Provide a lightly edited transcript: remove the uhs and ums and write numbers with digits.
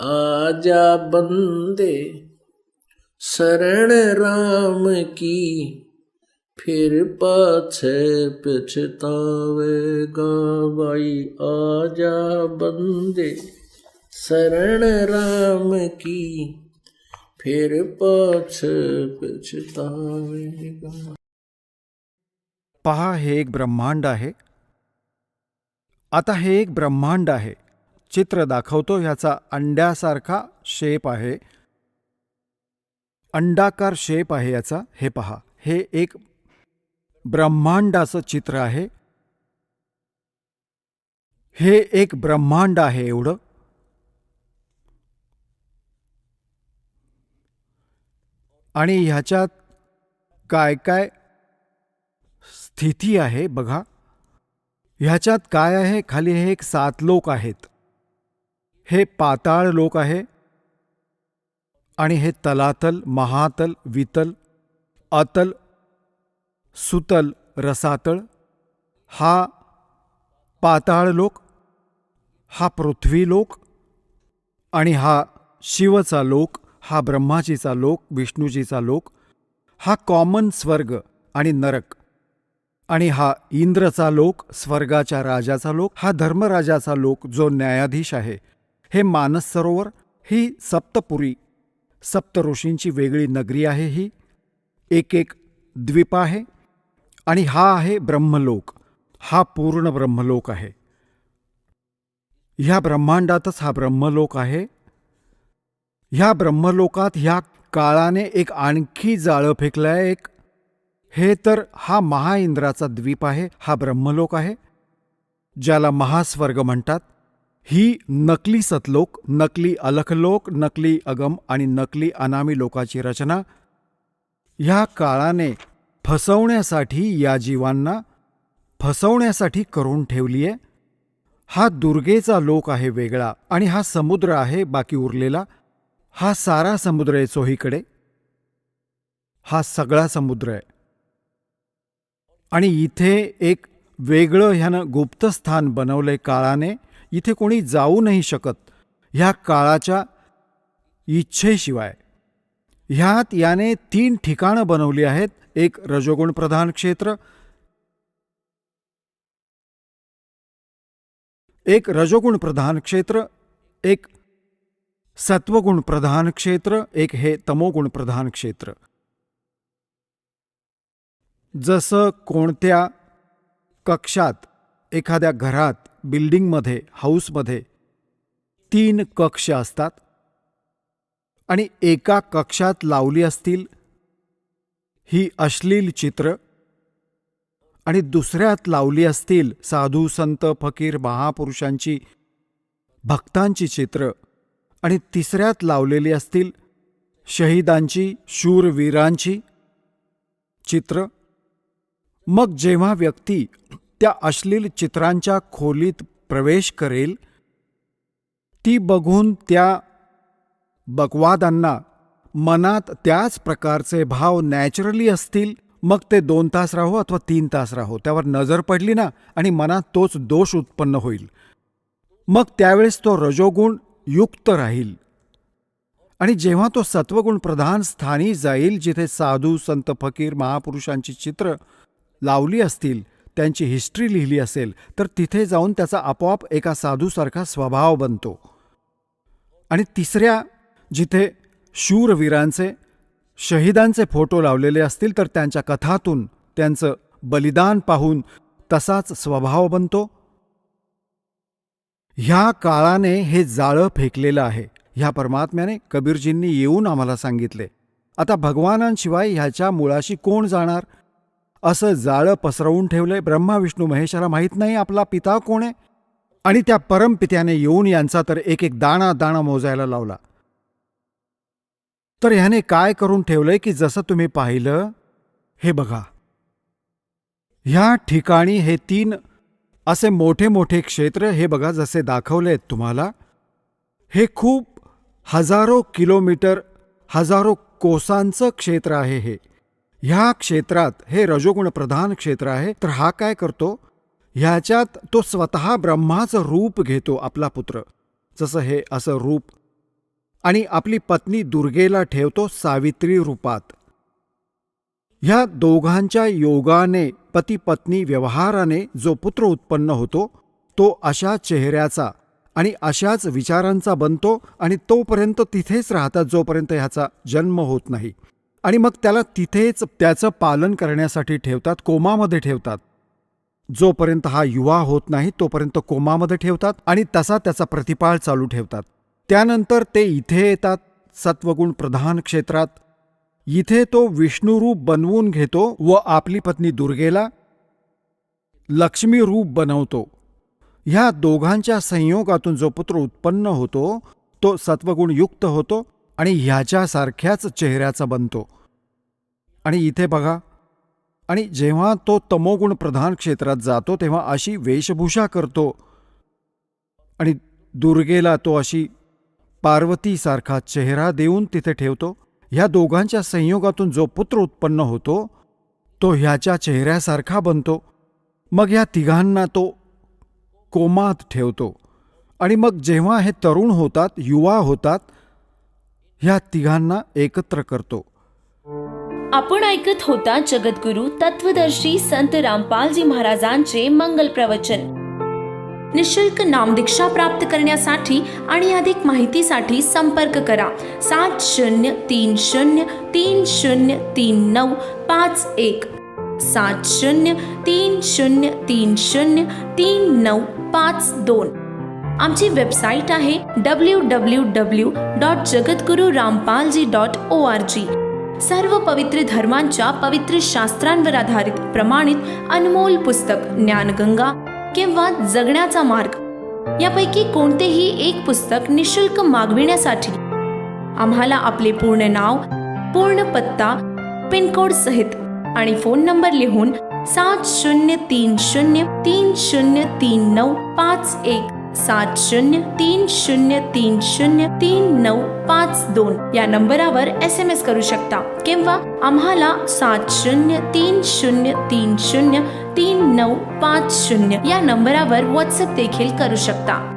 आजा बंदे शरण राम की, फिर पाछे पछतावेगा भाई। आजा बंदे शरण राम की, फिर पाछे पछतावेगा। पहा, हे एक ब्रह्मांड आहे. आता हे एक ब्रह्मांड आहे. चित्र दाखवतो, ह्याचा अंड्यासारखा शेप आहे, अंडाकार शेप आहे याचा. हे पहा, हे एक ब्रह्मांडाचं चित्र आहे. हे एक ब्रह्मांड आहे एवढं. आणि ह्याच्यात काय काय स्थिती आहे बघा. ह्याच्यात काय आहे, खाली हे एक 7 लोक आहेत. हे पाताळ लोक आहे. आणि हे तलातल, महातल, वितल, अतल, सुतल, रसातळ. हा पाताळ लोक, हा पृथ्वी लोक, आणि हा शिवचा लोक, हा ब्रह्माजीचा लोक, विष्णूजीचा लोक, हा कॉमन स्वर्ग आणि नरक, आणि हा इंद्रचा लोक, स्वर्गाच्या राजाचा लोक, हा धर्मराजाचा लोक जो न्यायाधीश आहे. हे मानस सरोवर, ही सप्तपुरी, सप्त ऋषींची वेगळी नगरी आहे. ही एक एक द्वीप आहे. आणि हा आहे ब्रह्मलोक. हा पूर्ण ब्रह्मलोक आहे. ह्या ब्रह्मांडातच हा ब्रह्मलोक आहे. ह्या ब्रह्मलोकात ह्या काळाने एक आणखी जाळं फेकलंय एक. हे तर हा महाइंद्राचा द्वीप आहे. हा ब्रह्मलोक आहे, ज्याला महास्वर्ग म्हणतात. ही नकली सतलोक, नकली अलखलोक, नकली अगम आणि नकली अनामी लोकाची रचना ह्या काळाने फसवण्यासाठी, या जीवांना फसवण्यासाठी करून ठेवली आहे. हा दुर्गेचा लोक आहे वेगळा, आणि हा समुद्र आहे बाकी उरलेला. हा सारा समुद्र आहे चोहीकडे. हा सगळा समुद्र आहे. आणि इथे एक वेगळं ह्यानं गुप्तस्थान बनवलंय काळाने. इथे कोणी जाऊ नाही शकत ह्या काळाच्या इच्छेशिवाय. ह्यात याने 3 ठिकाणं बनवली आहेत. एक रजोगुण प्रधान क्षेत्र, एक रजोगुण प्रधान क्षेत्र, एक सत्वगुण प्रधान क्षेत्र, एक हे तमोगुण प्रधान क्षेत्र. जसं कोणत्या कक्षात, एखाद्या घरात, बिल्डिंगमध्ये, हाऊसमध्ये 3 कक्ष असतात, आणि एका कक्षात लावली असतील ही अश्लील चित्र, आणि दुसऱ्यात लावली असतील साधू, संत, फकीर, महापुरुषांची, भक्तांची चित्र, आणि तिसऱ्यात लावलेली असतील शहीदांची, शूरवीरांची चित्र. मग जेव्हा व्यक्ती त्या अश्लील चित्रांच्या खोलीत प्रवेश करेल, ती बघून त्या बकवादांना मनात त्याच प्रकारचे भाव नॅचरली असतील, मग ते 2 तास राहो अथवा 3 तास राहो, त्यावर नजर पडली ना, आणि मनात तोच दोष उत्पन्न होईल. मग त्यावेळेस तो रजोगुण युक्त राहील. आणि जेव्हा तो सत्वगुण प्रधान स्थानी जाईल, जिथे साधू, संत, फकीर, महापुरुषांची चित्र लावली असतील, त्यांची हिस्ट्री लिहिली असेल, तर तिथे जाऊन त्याचा आपोआप एका साधूसारखा स्वभाव बनतो. आणि तिसऱ्या, जिथे शूरवीरांचे, शहीदांचे फोटो लावलेले असतील, तर त्यांच्या कथातून, त्यांचं बलिदान पाहून तसाच स्वभाव बनतो. ह्या काळाने हे जाळं फेकलेलं आहे. ह्या परमात्म्याने, कबीरजींनी येऊन आम्हाला सांगितले. आता भगवानांशिवाय ह्याच्या मुळाशी कोण जाणार? असं जाळं पसरवून ठेवलंय. ब्रह्मा, विष्णू, महेशाला माहीत नाही आपला पिता कोण आहे. आणि त्या परमपित्याने येऊन यांचा तर एक एक दाणा दाणा मोजायला लावला. तर ह्याने काय करून ठेवलंय की जसं तुम्ही पाहिलं, हे बघा, ह्या ठिकाणी हे 3 असे मोठे मोठे क्षेत्र, हे बघा जसे दाखवलेत तुम्हाला, हे खूप हजारो किलोमीटर, हजारो कोसांचं क्षेत्र आहे हे. ह्या क्षेत्रात हे रजोगुण प्रधान क्षेत्र आहे. तर हा काय करतो, ह्याच्यात तो स्वतः ब्रह्माचं रूप घेतो, आपला पुत्र. जसं हे असं रूप आणि आपली पत्नी दुर्गेला ठेवतो सावित्री रूपात. ह्या दोघांच्या योगाने पती पत्नी व्यवहाराने जो पुत्र उत्पन्न होतो तो अशा चेहऱ्याचा आणि अशाच विचारांचा बनतो आणि तोपर्यंत तिथेच राहतात जोपर्यंत ह्याचा जन्म होत नाही. आणि मग त्याला तिथेच त्याचं पालन करण्यासाठी ठेवतात, कोमामध्ये ठेवतात. जोपर्यंत हा युवा होत नाही तोपर्यंत कोमामध्ये ठेवतात आणि तसा त्याचा प्रतिपाळ चालू ठेवतात. त्यानंतर ते इथे येतात सत्वगुण प्रधान क्षेत्रात. इथे तो विष्णुरूप बनवून घेतो व आपली पत्नी दुर्गेला लक्ष्मी रूप बनवतो. ह्या दोघांच्या संयोगातून जो पुत्र उत्पन्न होतो तो सत्वगुण युक्त होतो आणि ह्याच्यासारख्याच चेहऱ्याचा बनतो. आणि इथे बघा, आणि जेव्हा तो तमोगुण प्रधान क्षेत्रात जातो तेव्हा अशी वेशभूषा करतो आणि दुर्गेला तो अशी पार्वतीसारखा चेहरा देऊन तिथे ठेवतो. ह्या दोघांच्या संयोगातून जो पुत्र उत्पन्न होतो तो ह्याच्या चेहऱ्यासारखा बनतो. मग ह्या तिघांना तो कोमात ठेवतो आणि मग जेव्हा हे तरुण होतात, युवा होतात, ह्या तिघांना एकत्र करतो. आपण ऐकत होता जगद्गुरु तत्वदर्शी संत रामपालजी महाराजांचे मंगल प्रवचन. निशुल्क नामदीक्षा प्राप्त करण्यासाठी आणि अधिक माहितीसाठी संपर्क करा 7030303951 7030303952. आमची वेबसाईट आहे www.jagadgururampalji.org. सर्व पवित्र धर्मांच्या पवित्र शास्त्रांवर आधारित प्रमाणित अनमोल पुस्तक ज्ञानगंगा किंवा जगण्याचा मार्ग यापैकी कोणतेही एक पुस्तक निशुल्क मागविण्यासाठी आम्हाला आपले पूर्ण नाव, पूर्ण पत्ता, पिनकोड सहित आणि फोन नंबर लिहून 7030303951 7030303952 या नंबरावर SMS करू शकता किंवा आम्हाला 7030303950 या नंबरावर WhatsApp देखील करू शकता.